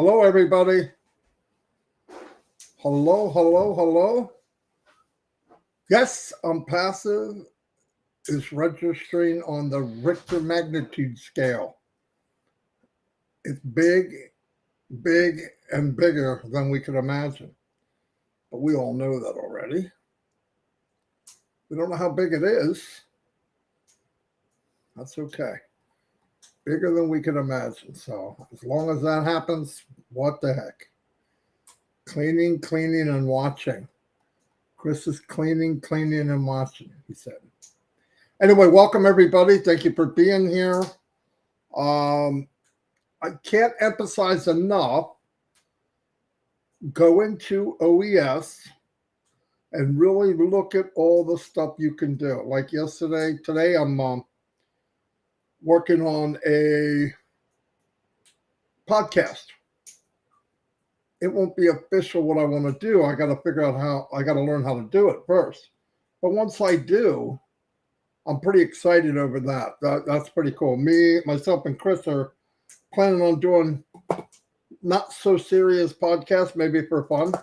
Hello, everybody. Hello, hello, hello. Yes, Onpassive is registering on the Richter magnitude scale. It's big, big, and bigger than we could imagine. But we all know that already. We don't know how big it is. That's okay. Bigger than we could imagine. So as long as that happens, what the heck? Cleaning, cleaning, and watching. Chris is cleaning, cleaning, and watching, he said. Anyway, welcome everybody. Thank you for being here. I can't emphasize enough, go into OES and really look at all the stuff you can do. Like today I'm working on a podcast. It won't be official what I want to do. I got to figure out I got to learn how to do it first. But once I do, I'm pretty excited over that. That's pretty cool. Myself, and Chris are planning on doing not so serious podcasts, maybe for fun,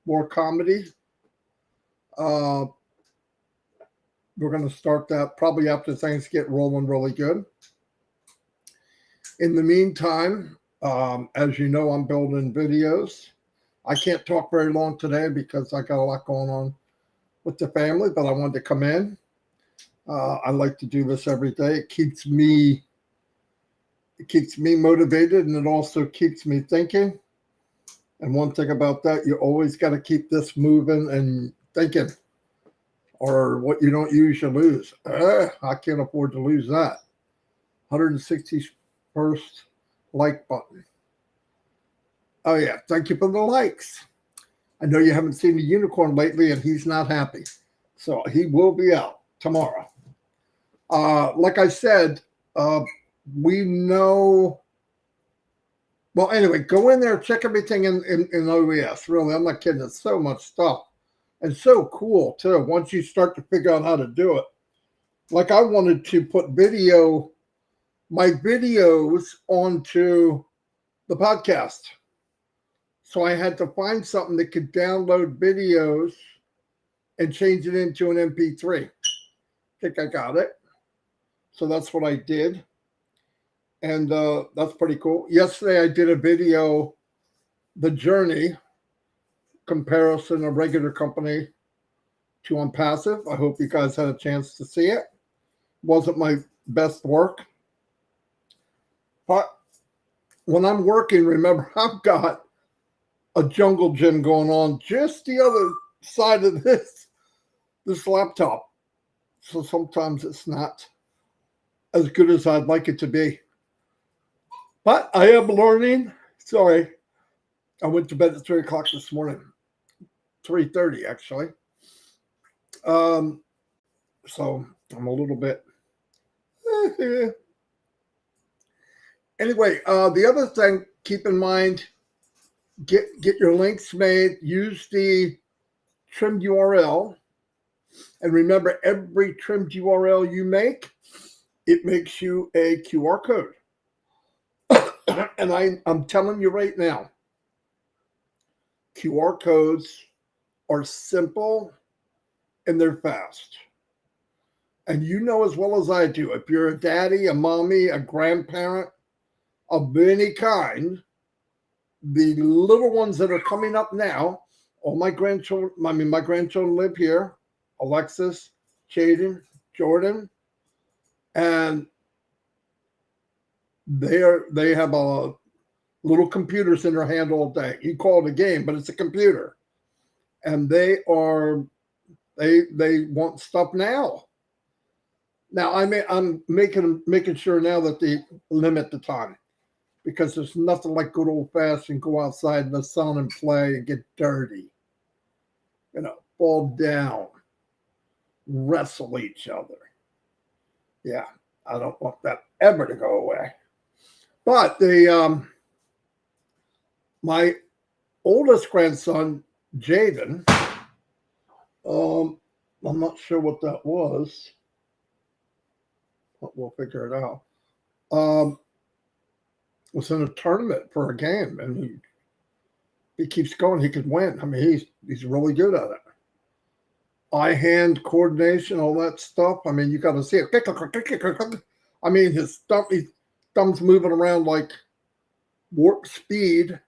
more comedy. We're going to start that probably after things get rolling really good. In the meantime, as you know, I'm building videos. I can't talk very long today because I got a lot going on with the family, but I wanted to come in. I like to do this every day. It keeps me motivated, and it also keeps me thinking. And one thing about that, you always got to keep this moving and thinking, or what you don't use, you lose. I can't afford to lose that. 161st like button. Oh yeah, thank you for the likes. I know you haven't seen the unicorn lately, and he's not happy. So he will be out tomorrow. Like I said, we know. Well, anyway, go in there, check everything in OES. Really, I'm not kidding. It's so much stuff. And so cool, too, once you start to figure out how to do it. Like I wanted to put my videos onto the podcast. So I had to find something that could download videos and change it into an MP3. I think I got it. So that's what I did. And that's pretty cool. Yesterday I did a video, the journey comparison of regular company to Onpassive. I hope you guys had a chance to see it. Wasn't my best work. But when I'm working, remember, I've got a jungle gym going on just the other side of this laptop. So sometimes it's not as good as I'd like it to be. But I am learning. Sorry. I went to bed at 3 o'clock this morning. 3:30 actually. So I'm a little bit. Anyway, the other thing, keep in mind, get your links made. Use the trimmed URL, and remember, every trimmed URL you make, it makes you a QR code. And I'm telling you right now, QR codes are simple and they're fast. And you know as well as I do, if you're a daddy, a mommy, a grandparent of any kind, the little ones that are coming up now, all my grandchildren live here, Alexis, Jaden, Jordan, and they have a little computers in their hand all day. You call it a game, but it's a computer. And they want stuff now. Now I'm making sure now that they limit the time, because there's nothing like good old fashioned go outside in the sun and play and get dirty. Fall down, wrestle each other. Yeah, I don't want that ever to go away. But my oldest grandson, Jaden, I'm not sure what that was, but we'll figure it out. was in a tournament for a game, and he keeps going. He could win. I mean, he's really good at it. Eye-hand coordination, all that stuff. I mean, you got to see it. I mean, his thumb's moving around like warp speed,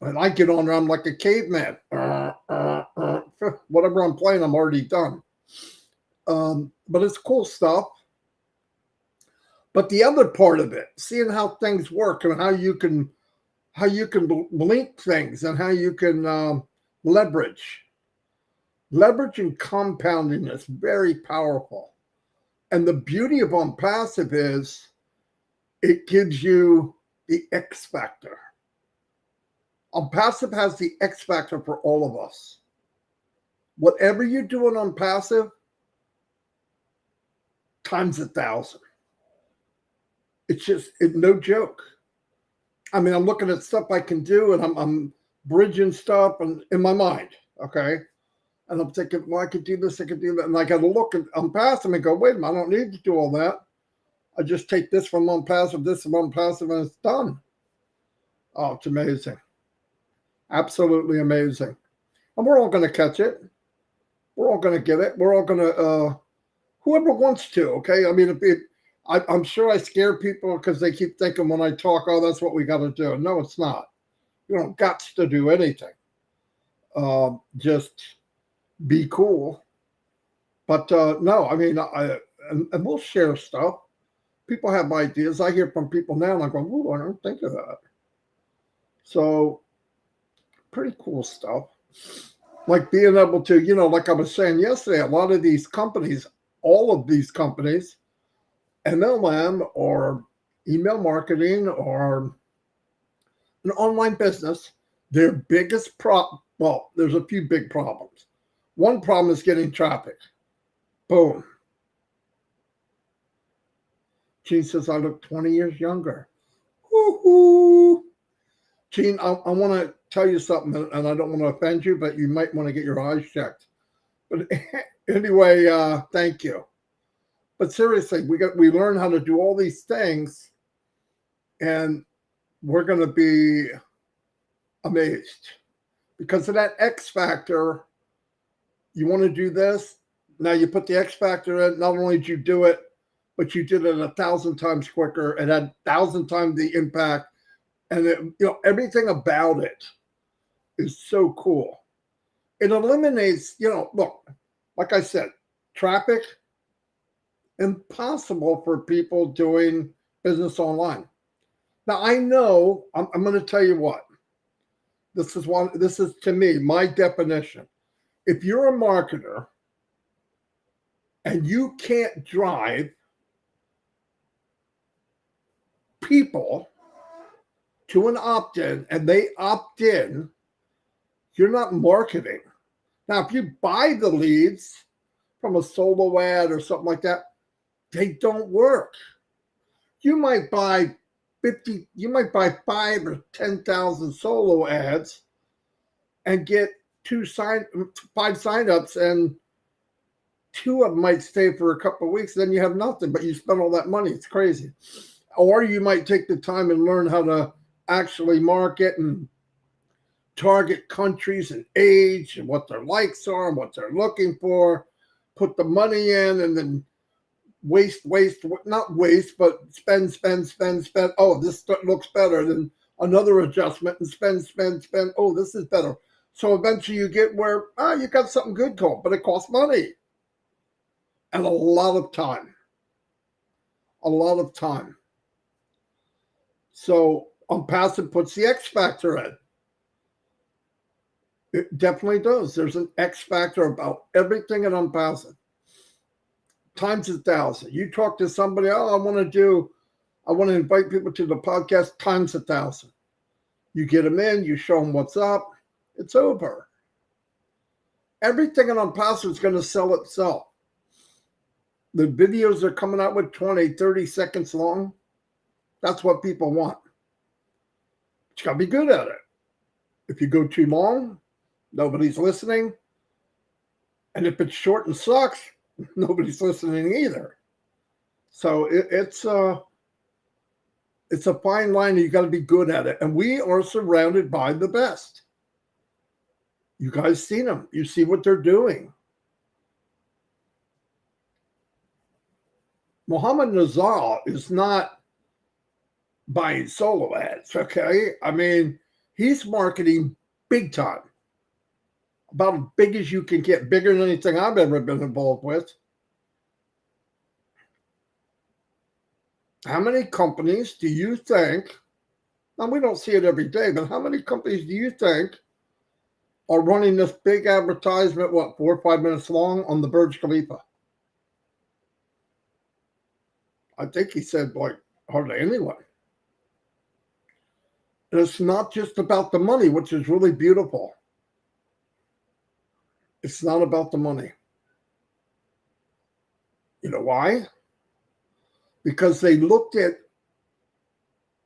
and I get on around like a caveman. Whatever I'm playing, I'm already done. But it's cool stuff. But the other part of it, seeing how things work and how you can link things and how you can leverage. Leverage and compounding is very powerful. And the beauty of Onpassive is it gives you the X factor. Onpassive has the X factor for all of us. Whatever you do on Onpassive, times 1,000. It's no joke. I mean, I'm looking at stuff I can do, and I'm bridging stuff and in my mind, okay? And I'm thinking, well, I could do this, I could do that. And I got to look at Onpassive and go, wait a minute, I don't need to do all that. I just take this from Onpassive, this from Onpassive, and it's done. Oh, it's amazing. Absolutely amazing. And we're all going to catch it. We're all going to get it. We're all going to, whoever wants to, okay? I mean, I'm sure I scare people because they keep thinking when I talk, oh, that's what we got to do. No, it's not. You don't got to do anything. Just be cool. But no, I mean, and we'll share stuff. People have ideas. I hear from people now, and I go, ooh, I don't think of that. So, pretty cool stuff. Like being able to, like I was saying yesterday, a lot of these companies, all of these companies, MLM or email marketing or an online business, their biggest well, there's a few big problems. One problem is getting traffic. Boom. Gene says, I look 20 years younger. Woo-hoo. Gene, I want to tell you something, and I don't want to offend you, but you might want to get your eyes checked. But anyway, thank you. But seriously, we learn how to do all these things, and we're going to be amazed. Because of that X factor, you want to do this, now you put the X factor in, not only did you do it, but you did it 1,000 times quicker and had 1,000 times the impact. And everything about it is so cool. It eliminates, look, like I said, traffic, impossible for people doing business online. Now I know, I'm going to tell you what. This is to me, my definition. If you're a marketer and you can't drive people to an opt-in and they opt in, you're not marketing. Now, if you buy the leads from a solo ad or something like that, they don't work. You might buy 5 or 10,000 solo ads and get 5 signups, and 2 of them might stay for a couple of weeks. Then you have nothing, but you spent all that money. It's crazy. Or you might take the time and learn how to actually market and target countries and age and what their likes are and what they're looking for, put the money in, and then not waste, but spend. Oh, this looks better. Then another adjustment and spend. Oh, this is better. So eventually you get where, you got something good going, but it costs money and a lot of time. So Onpassive puts the X factor in. It definitely does. There's an X factor about everything in Onpassive. Times 1,000. You talk to somebody, I want to invite people to the podcast, times 1,000. You get them in, you show them what's up, it's over. Everything in Onpassive is going to sell itself. The videos are coming out with 20, 30 seconds long. That's what people want. But you got to be good at it. If you go too long, nobody's listening. And if it's short and sucks, nobody's listening either. So It's a fine line, and you got to be good at it. And we are surrounded by the best. You guys seen them. You see what they're doing. Mohammed Nazar is not buying solo ads, okay? I mean, he's marketing big time. About as big as you can get, bigger than anything I've ever been involved with. How many companies do you think, and we don't see it every day, but how many companies do you think are running this big advertisement, 4 or 5 minutes long on the Burj Khalifa? I think he said like hardly anyone. And it's not just about the money, which is really beautiful. It's not about the money. You know why? Because they looked at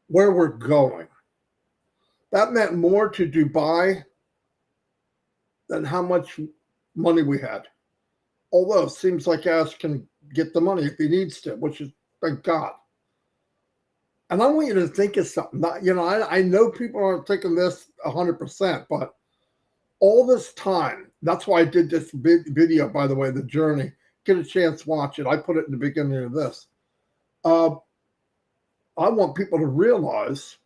where we're going. That meant more to Dubai than how much money we had. Although it seems like Ash can get the money if he needs to, which is, thank God. And I want you to think of something. I know people aren't thinking this 100%, but all this time, that's why I did this video, by the way, the journey. Get a chance to watch it. I put it in the beginning of this. I want people to realize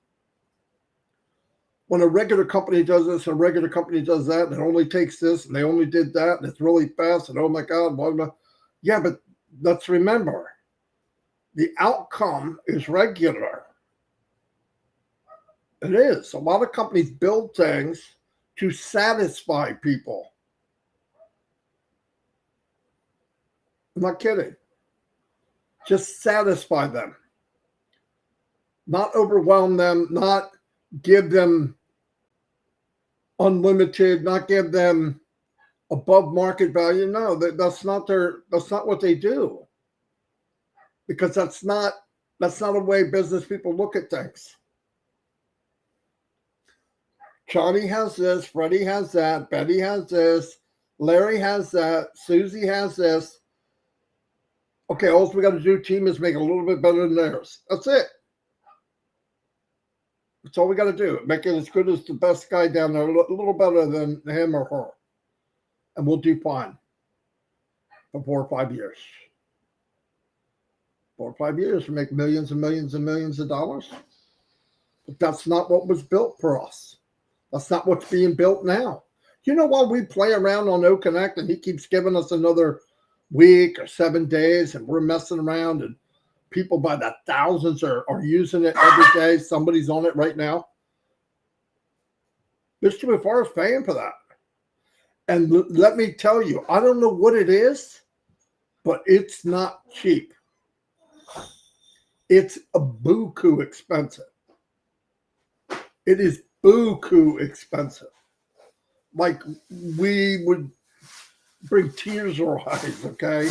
when a regular company does this, a regular company does that, and it only takes this, and they only did that, and it's really fast, and oh my God, blah, blah. Yeah, but let's remember, the outcome is regular. It is. A lot of companies build things to satisfy people. I'm not kidding. Just satisfy them. Not overwhelm them, not give them unlimited, not give them above market value. No, that's not what they do. Because that's not a way business people look at things. Johnny has this, Freddie has that, Betty has this, Larry has that, Susie has this. Okay, all we got to do, team, is make it a little bit better than theirs. That's it. That's all we got to do. Make it as good as the best guy down there, a little better than him or her. And we'll do fine for 4 or 5 years. 4 or 5 years to make millions and millions and millions of dollars. But that's not what was built for us. That's not what's being built now. You know, while we play around on OConnect and he keeps giving us another week or 7 days and we're messing around and people by the thousands are using it every day. Somebody's on it right now. Mr. Mafar is paying for that. And let me tell you, I don't know what it is, but it's not cheap. It's a buku expensive. It is buku expensive. Like we would bring tears to our eyes, okay?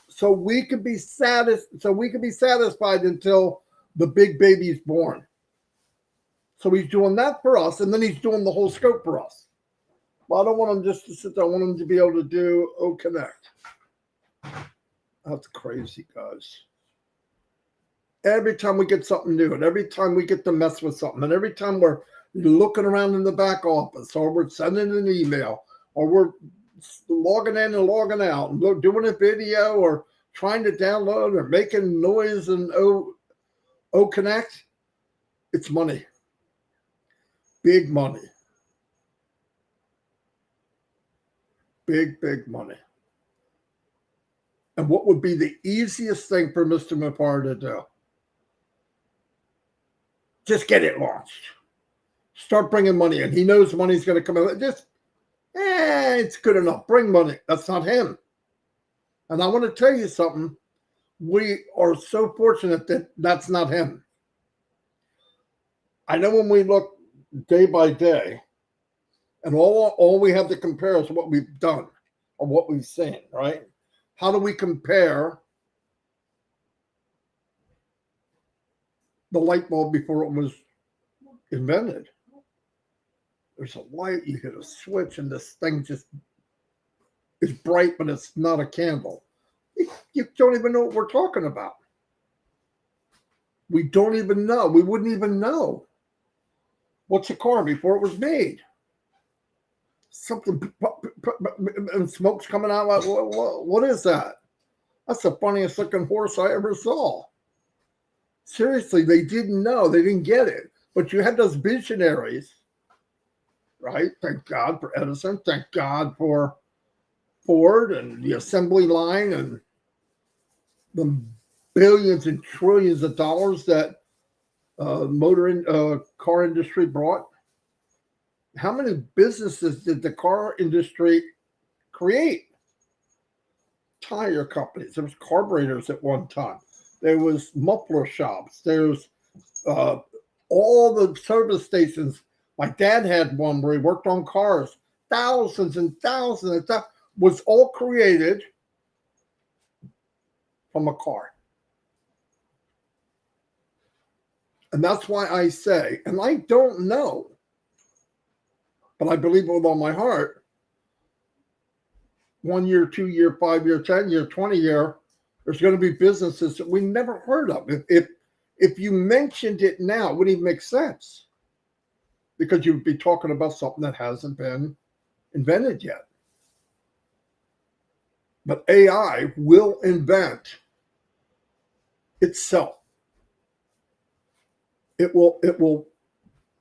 So we can be satisfied until the big baby is born. So he's doing that for us, and then he's doing the whole scope for us. Well, I don't want him just to sit there. I want him to be able to do OConnect. That's crazy, guys. Every time we get something new, and every time we get to mess with something, and every time we're looking around in the back office, or we're sending an email, or we're logging in and logging out, and doing a video, or trying to download, or making noise in OConnect, it's money. Big money. Big, big money. And what would be the easiest thing for Mr. Mafar to do? Just get it launched. Start bringing money in. He knows money's going to come in. It's good enough. Bring money. That's not him. And I want to tell you something. We are so fortunate that that's not him. I know when we look day by day, and all we have to compare is what we've done or what we've seen, right? How do we compare the light bulb before it was invented? There's a light, you hit a switch, and this thing just is bright, but it's not a candle. You don't even know what we're talking about. We don't even know. We wouldn't even know. What's a car before it was made? Something and smoke's coming out. What is that? That's the funniest looking horse I ever saw. Seriously, they didn't know. They didn't get it. But you had those visionaries, right? Thank God for Edison. Thank God for Ford and the assembly line and the billions and trillions of dollars that car industry brought. How many businesses did the car industry create? Tire companies. There was carburetors at one time. There was muffler shops. There's all the service stations. My dad had one where he worked on cars. Thousands and thousands of stuff was all created from a car. And that's why I say, and I don't know, but I believe with all my heart, 1 year, 2 year, 5 year, 10 year, 20 year, there's going to be businesses that we never heard of. If you mentioned it now, it wouldn't even make sense because you'd be talking about something that hasn't been invented yet. But AI will invent itself. It will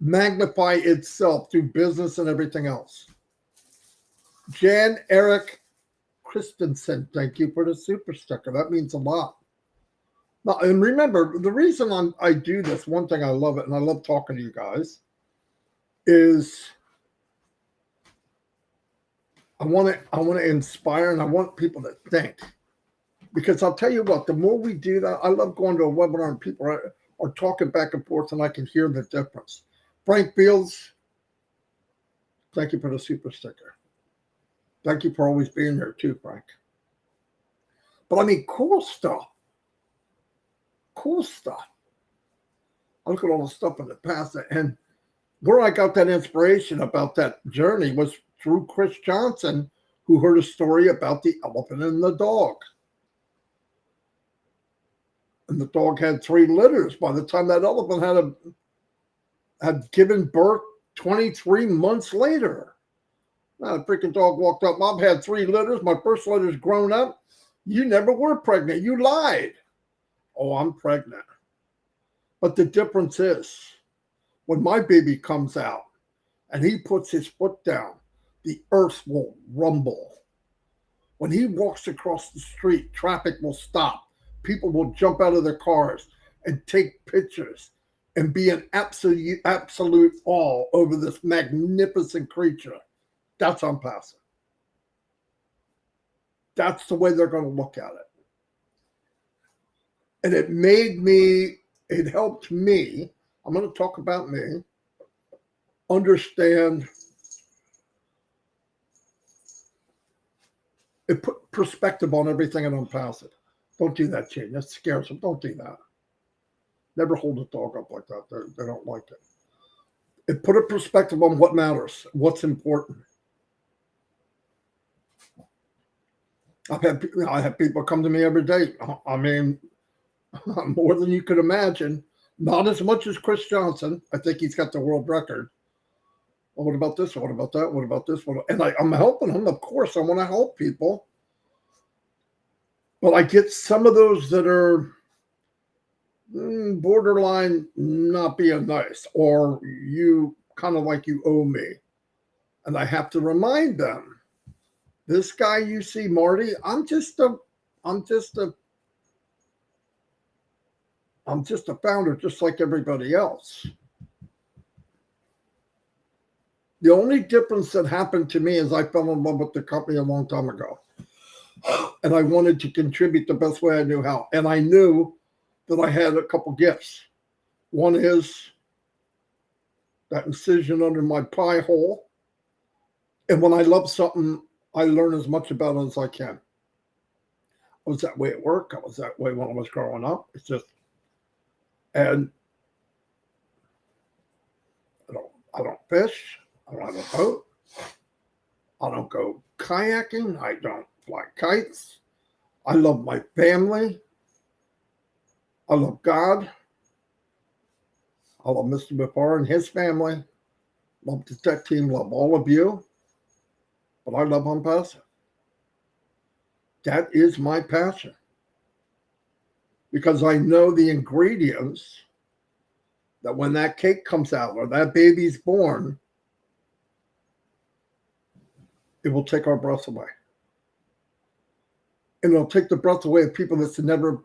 magnify itself through business and everything else. Jan Eric Christensen, thank you for the super sticker. That means a lot. Now, and remember, the reason I do this, one thing I love it, and I love talking to you guys, is I want to inspire and I want people to think. Because I'll tell you what, the more we do that, I love going to a webinar and people are talking back and forth and I can hear the difference. Frank Fields, thank you for the super sticker. Thank you for always being here too, Frank. But I mean, cool stuff. Cool stuff. I look at all the stuff in the past, and where I got that inspiration about that journey was through Chris Johnson, who heard a story about the elephant and the dog. And the dog had 3 litters by the time that elephant had given birth 23 months later. Now the freaking dog walked up. Mom had 3 litters. My first litter's grown up. You never were pregnant. You lied. Oh, I'm pregnant. But the difference is when my baby comes out and he puts his foot down, the earth will rumble. When he walks across the street, traffic will stop. People will jump out of their cars and take pictures and be in absolute awe over this magnificent creature. That's Onpassive. That's the way they're going to look at it. And it helped me, I'm going to talk about me, understand, it put perspective on everything in Onpassive. Don't do that, Shane. That scares them. Don't do that. Never hold a dog up like that. They don't like it. It put a perspective on what matters, what's important. I have people come to me every day. I mean, more than you could imagine. Not as much as Chris Johnson. I think he's got the world record. Well, what about this? What about that? What about this? And I'm helping him. Of course, I want to help people. But I get some of those that are borderline not being nice, or you kind of like you owe me. And I have to remind them, this guy you see, Marty, I'm just a founder just like everybody else. The only difference that happened to me is I fell in love with the company a long time ago. And I wanted to contribute the best way I knew how. And I knew that I had a couple gifts. One is that incision under my pie hole. And when I love something, I learn as much about it as I can. I was that way at work. I was that way when I was growing up. It's just, and I don't fish. I don't have a boat. I don't go kayaking. I don't fly kites. I love my family. I love God. I love Mr. Before and his family. Love the tech team. Love all of you. But I love Onpassive. That is my passion. Because I know the ingredients that when that cake comes out or that baby's born, it will take our breath away. And it'll take the breath away of people that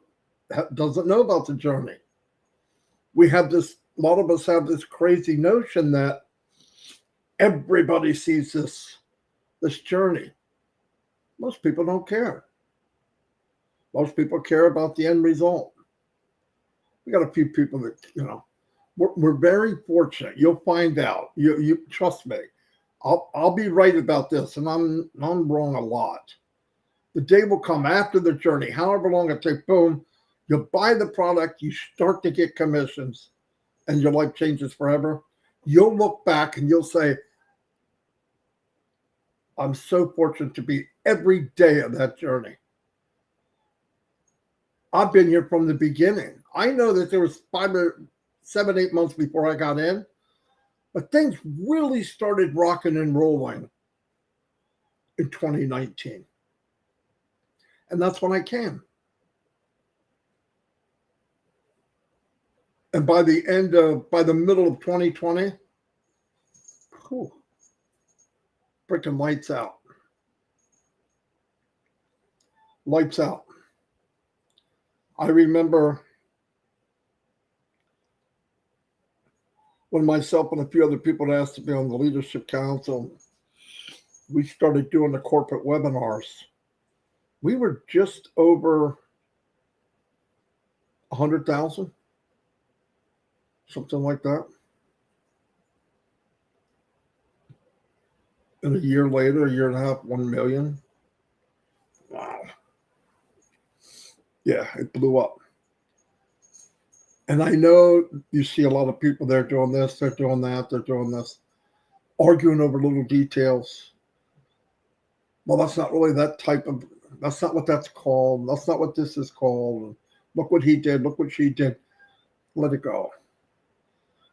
doesn't know about the journey. We have this, a lot of us have this crazy notion that everybody sees this journey. Most people don't care. Most people care about the end result. We got a few people that, we're very fortunate. You'll find out. You trust me. I'll be right about this, and I'm wrong a lot. The day will come after the journey, however long it takes, boom, you buy the product, you start to get commissions, and your life changes forever. You'll look back and you'll say, I'm so fortunate to be every day of that journey. I've been here from the beginning. I know that there was 5 or 7, 8 months before I got in, but things really started rocking and rolling in 2019. And that's when I came. And by the middle of 2020, freaking lights out. Lights out. I remember when myself and a few other people asked to be on the leadership council, we started doing the corporate webinars. We were just over 100,000, something like that. And a year later, a year and a half, 1 million. Wow. Yeah, it blew up. And I know you see a lot of people there doing this, they're doing that, they're doing this, arguing over little details. Well, that's not really that's not what that's called. That's not what this is called. Look what he did. Look what she did. Let it go.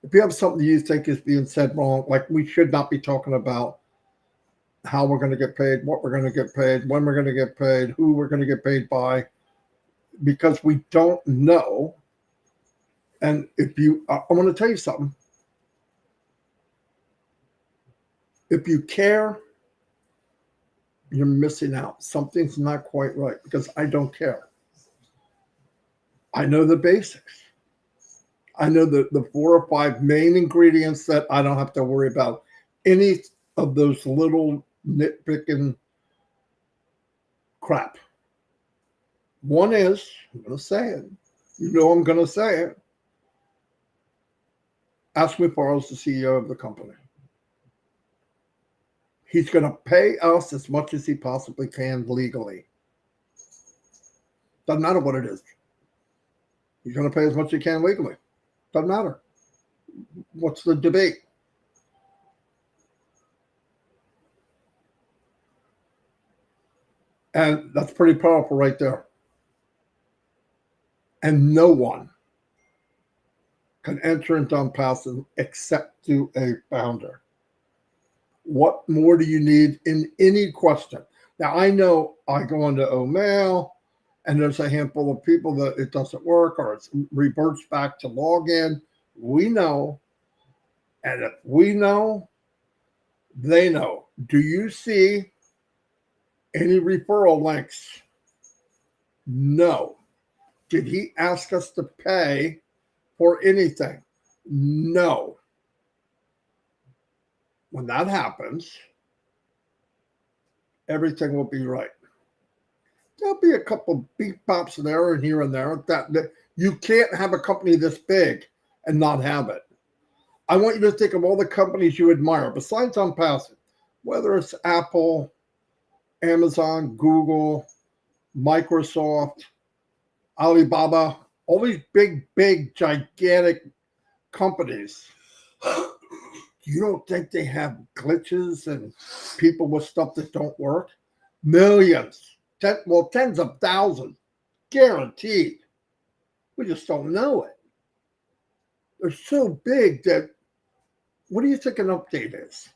If you have something you think is being said wrong, like we should not be talking about how we're going to get paid, what we're going to get paid, when we're going to get paid, who we're going to get paid by, because we don't know. And I want to tell you something. If you care, you're missing out. Something's not quite right because I don't care. I know the basics. I know the 4 or 5 main ingredients that I don't have to worry about any of those little nitpicking crap. One is, I'm going to say it. You know I'm going to say it. Ashwin Patel is the CEO of the company. He's going to pay us as much as he possibly can legally. Doesn't matter what it is. He's going to pay as much as he can legally. Doesn't matter. What's the debate? And that's pretty powerful right there. And no one can enter into Onpassive except through a founder. What more do you need in any question? Now, I know I go into OMail and there's a handful of people that it doesn't work or it reverts back to login. We know. And if we know, they know. Do you see any referral links? No. Did he ask us to pay for anything? No. When that happens, everything will be right. There'll be a couple beep pops there and here and there. That you can't have a company this big and not have it. I want you to think of all the companies you admire besides Onpassive, whether it's Apple, Amazon, Google, Microsoft, Alibaba, all these big, gigantic companies. You don't think they have glitches and people with stuff that don't work? Millions, tens of thousands, guaranteed. We just don't know it. They're so big that, what do you think an update is?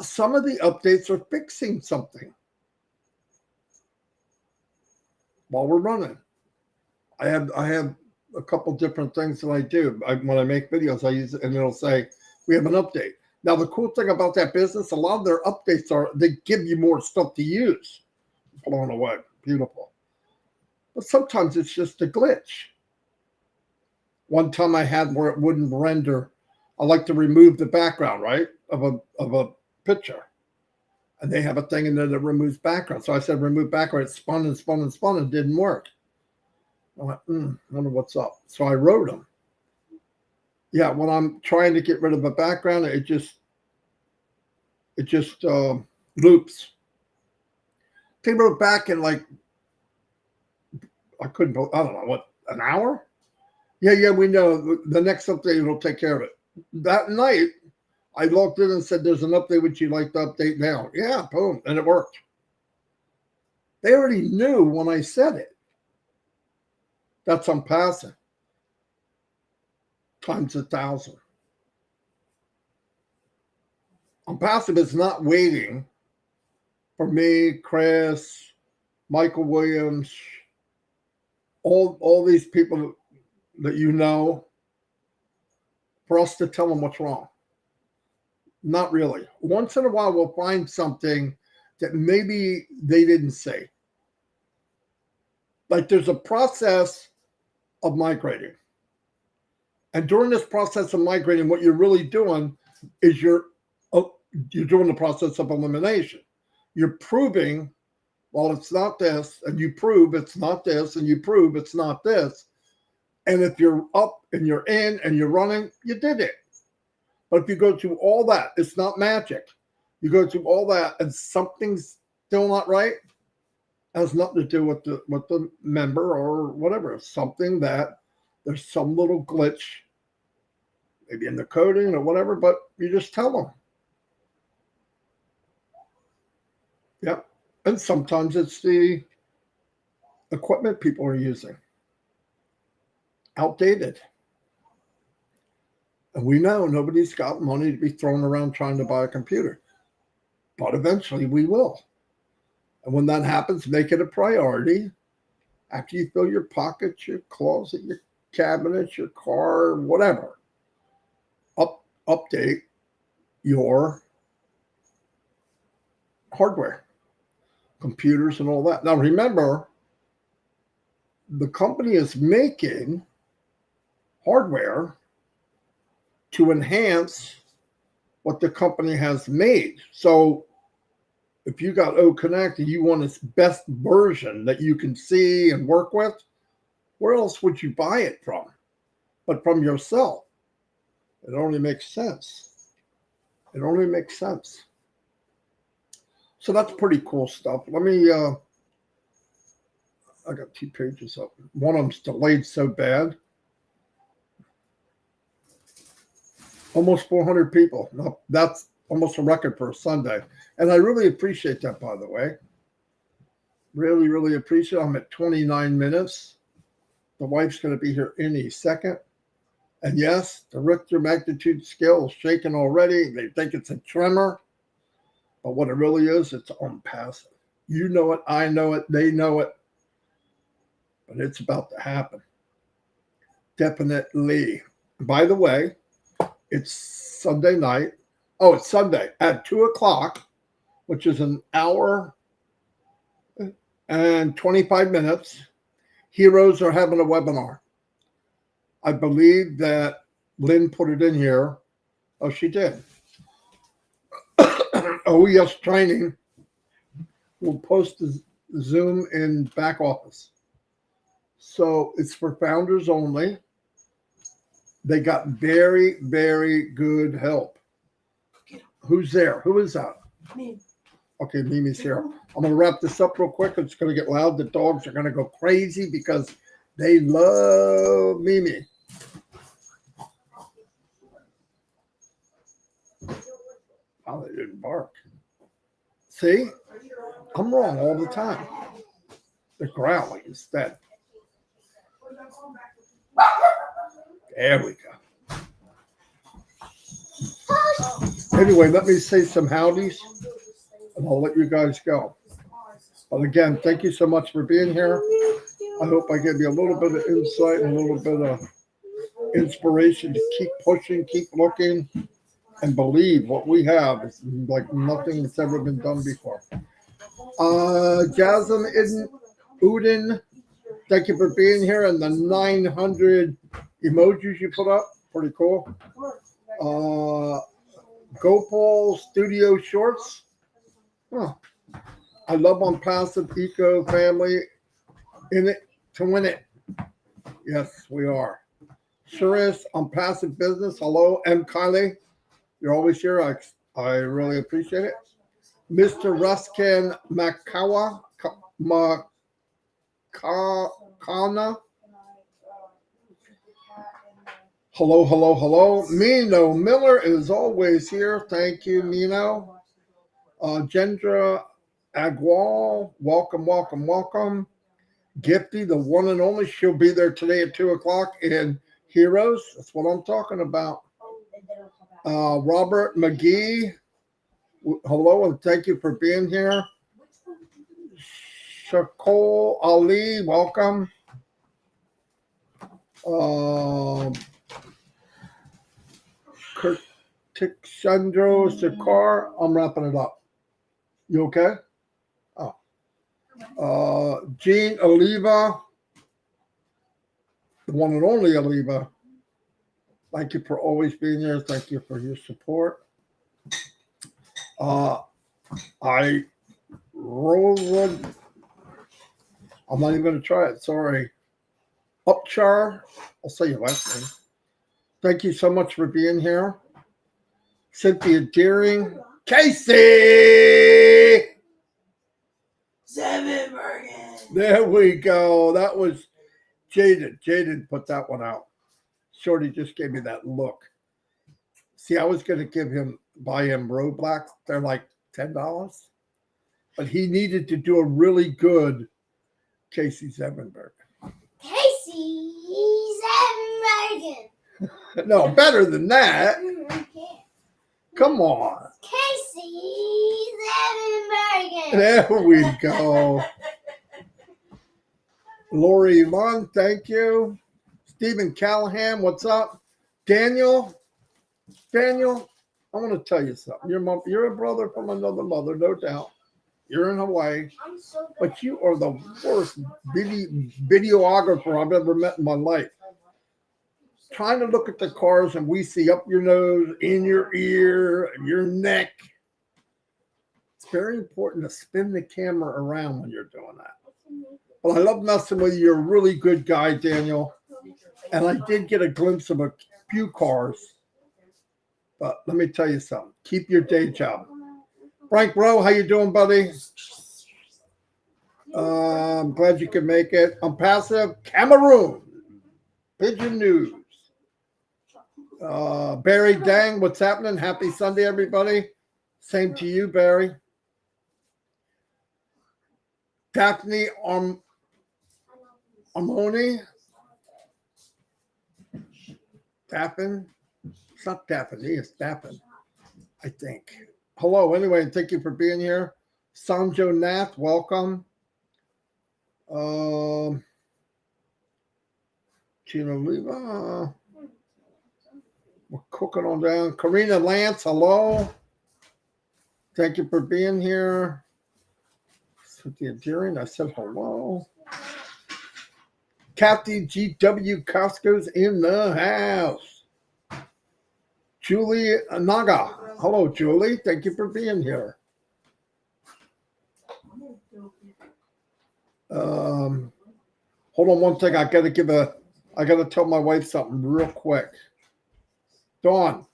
Some of the updates are fixing something while we're running. I have a couple different things that I do. When I make videos, I use it and it'll say, we have an update. Now, the cool thing about that business, a lot of their updates they give you more stuff to use. Blown away. Beautiful. But sometimes it's just a glitch. One time I had where it wouldn't render. I like to remove the background, right, of a picture. And they have a thing in there that removes background. So I said, remove background. It spun and spun and spun and didn't work. I went, I wonder what's up. So I wrote them. Yeah, when I'm trying to get rid of a background, it just loops. They wrote back in like, I don't know, what, an hour? Yeah, we know. The next update will take care of it. That night, I logged in and said, there's an update. Would you like to update now? Yeah, boom. And it worked. They already knew when I said it. That's Onpassive. Times 1,000. Onpassive is not waiting for me, Chris, Michael Williams, all these people that you know, for us to tell them what's wrong. Not really. Once in a while, we'll find something that maybe they didn't say. Like there's a process of migrating. And during this process of migrating, what you're really doing is you're doing the process of elimination. You're proving, well, it's not this, and you prove it's not this, and you prove it's not this. And if you're up and you're in and you're running, you did it. But if you go through all that, it's not magic. You go through all that and something's still not right, it has nothing to do with the member or whatever. It's something that there's some little glitch, maybe in the coding or whatever, but you just tell them. Yep. And sometimes it's the equipment people are using. Outdated. And we know nobody's got money to be thrown around trying to buy a computer. But eventually we will. And when that happens, make it a priority. After you fill your pockets, your closet, your cabinets, your car, whatever, update your hardware, computers and all that. Now remember, the company is making hardware to enhance what the company has made. So if you got O-Connect and you want its best version that you can see and work with, where else would you buy it from? But from yourself. It only makes sense. It only makes sense. So that's pretty cool stuff. Let me, I got 2 pages up. One of them's delayed so bad. Almost 400 people. Now, that's almost a record for a Sunday. And I really appreciate that, by the way. Really, really appreciate it. I'm at 29 minutes. The wife's going to be here any second. And yes, the Richter magnitude scale is shaking already. They think it's a tremor. But what it really is, it's Onpassive. You know it, I know it, they know it. But it's about to happen. Definitely. By the way, it's Sunday night. Oh, it's Sunday at 2 o'clock, which is an hour and 25 minutes. Heroes are having a webinar. I believe that Lynn put it in here. Oh, she did. OES training will post the Zoom in back office. So it's for founders only. They got very, very good help. Who's there? Who is that? Me. Okay, Mimi's here. I'm going to wrap this up real quick. It's going to get loud. The dogs are going to go crazy because they love Mimi. Oh, they didn't bark. See? I'm wrong all the time. They're growling instead. There we go. Anyway, let me say some howdies, and I'll let you guys go. But again, thank you so much for being here. I hope I gave you a little bit of insight and a little bit of inspiration to keep pushing, keep looking, and believe what we have is like nothing that's ever been done before. Jasmine Udin, thank you for being here, and the 900 emojis you put up. Pretty cool. Gopal Studio Shorts. Huh. I love Onpassive Eco Family. In it to win it. Yes, we are. Sure is. Onpassive Business. Hello, M. Kylie. You're always here. I really appreciate it. Mr. Ruskin Makawa. Makana. Hello, hello, hello. Mino Miller is always here. Thank you, Mino. Gendra Agwal. Welcome, welcome, welcome. Gifty, the one and only. She'll be there today at 2 o'clock in Heroes. That's what I'm talking about. Robert McGee, hello and thank you for being here. Shakol Ali, welcome. Kurtikshandro Sikar, I'm wrapping it up. You okay? Jean Oliva, the one and only Oliva. Thank you for always being here. Thank you for your support. I'm not even going to try it. Sorry. Upchar. I'll say your last name. Thank you so much for being here. Cynthia Deering. Casey! There we go. That was Jaden. Jaden put that one out. Shorty just gave me that look. See, I was going to buy him Roblox. They're like $10. But he needed to do a really good Casey Zevenberg. Casey Zevenberg. No, better than that. Come on. Casey Zevenberg. There we go. Lori Lund, thank you. Stephen Callahan, what's up? Daniel, I want to tell you something. You're a brother from another mother, no doubt. You're in Hawaii, but you are the worst videographer I've ever met in my life. Trying to look at the cars and we see up your nose, in your ear, your neck. It's very important to spin the camera around when you're doing that. But I love messing with you. You're a really good guy, Daniel. And I did get a glimpse of a few cars. But let me tell you something. Keep your day job. Frank Rowe, how you doing, buddy? I'm glad you could make it. Onpassive, Cameroon. Pigeon News. Barry Dang, what's happening? Happy Sunday, everybody. Same to you, Barry. Daphne Armoni. Daphne. It's not Daphne, it's Daphne, I think. Hello, anyway, thank you for being here. Sanjo Nath, welcome. Gina Leva. We're cooking on down. Karina Lance, hello. Thank you for being here. Cynthia Deering, I said hello. Kathy G.W. Costco's in the house. Julie Naga. Hello, Julie. Thank you for being here. Hold on one second. I gotta tell my wife something real quick. Dawn.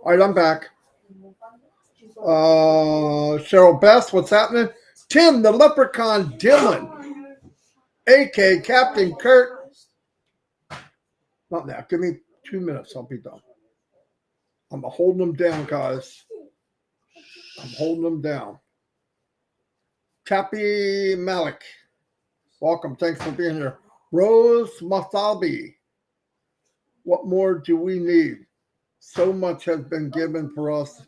All right, I'm back. Cheryl Best, what's happening? Tim the Leprechaun Dylan, a.k.a. Captain Kurt. Not now. Give me 2 minutes. I'll be done. I'm holding them down, guys. I'm holding them down. Chappie Malik. Welcome. Thanks for being here. Rose Mathabi. What more do we need? So much has been given for us,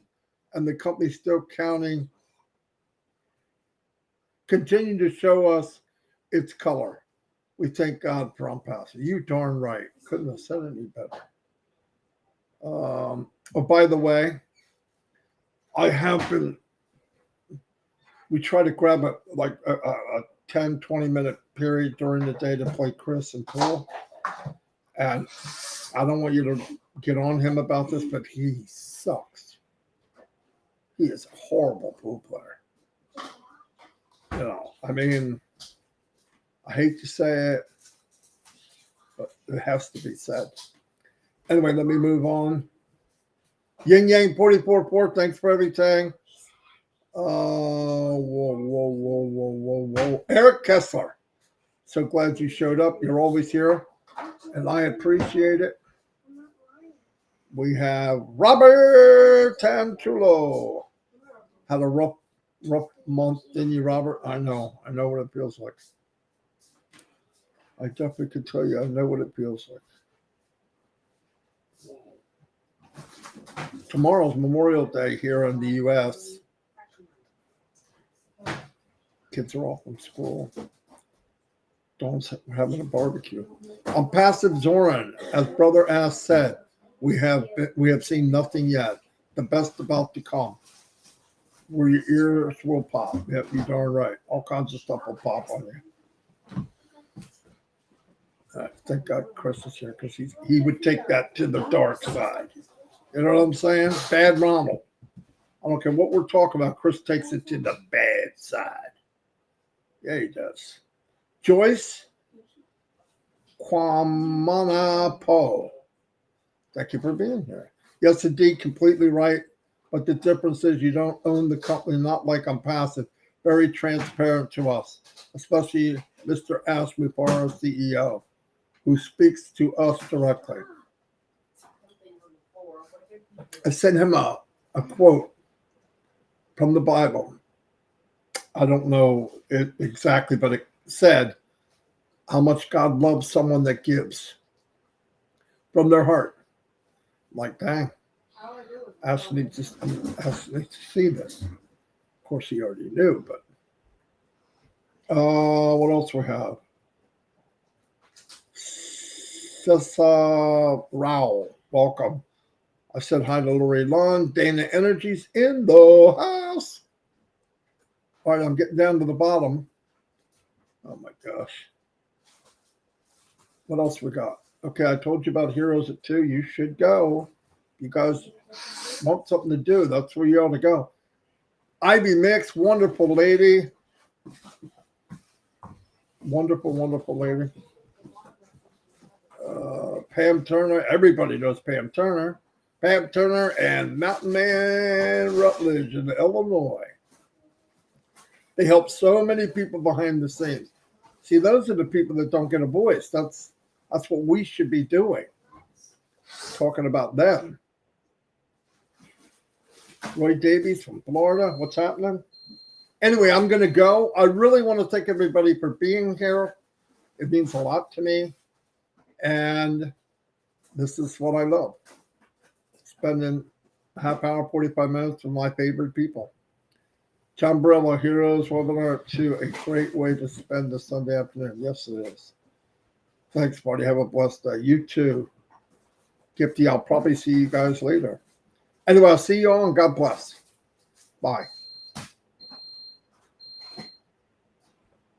and the company's still counting. Continue to show us its color. We thank God for Onpassive. You darn right. Couldn't have said it any better. Oh, by the way, I have been, we try to grab a 10, 20-minute period during the day to play Chris and pool. And I don't want you to get on him about this, but he sucks. He is a horrible pool player. You know, I mean, I hate to say it, but it has to be said. Anyway, let me move on. Yin Yang 44.4, thanks for everything. Whoa. Eric Kessler. So glad you showed up. You're always here, and I appreciate it. We have Robert Tantulo. Had a rough month, didn't you, Robert? I know what it feels like. I definitely can tell you, I know what it feels like. Tomorrow's Memorial Day here in the U.S. Kids are off from school. Dawn's having a barbecue. Onpassive Zoran, as Brother Ass said, we have seen nothing yet. The best about to come. Where your ears will pop. Yep, you darn right. All kinds of stuff will pop on you. Thank God Chris is here because he would take that to the dark side. You know what I'm saying? Bad Ronald. I don't care what we're talking about. Chris takes it to the bad side. Yeah, he does. Joyce Kwamana Po. Thank you for being here. Yes, indeed, completely right. But the difference is you don't own the company, not like Onpassive. Very transparent to us, especially Mr. Ashmupar, our CEO, who speaks to us directly. I sent him a quote from the Bible. I don't know it exactly, but it said how much God loves someone that gives from their heart. I'm like, dang, Ash needs to see this. Of course, he already knew, but what else we have? Sessa Rao, welcome. I said hi to Lori Lund. Dana Energy's in the house. All right, I'm getting down to the bottom. Oh my gosh. What else we got? Okay, I told you about Heroes at 2. You should go. You guys want something to do, that's where you ought to go. Ivy Mix, wonderful lady. Wonderful lady. Pam Turner, everybody knows Pam Turner. Pam Turner and Mountain Man Rutledge in Illinois. They help so many people behind the scenes. See, those are the people that don't get a voice. That's what we should be doing. Talking about them. Roy Davies from Florida. What's happening? Anyway, I'm going to go. I really want to thank everybody for being here. It means a lot to me. And this is what I love. Spending a half hour, 45 minutes with my favorite people. Chambrella Heroes webinar 2, a great way to spend the Sunday afternoon. Yes, it is. Thanks, Marty. Have a blessed day. You too. Gifty, I'll probably see you guys later. Anyway, I'll see you all and God bless. Bye.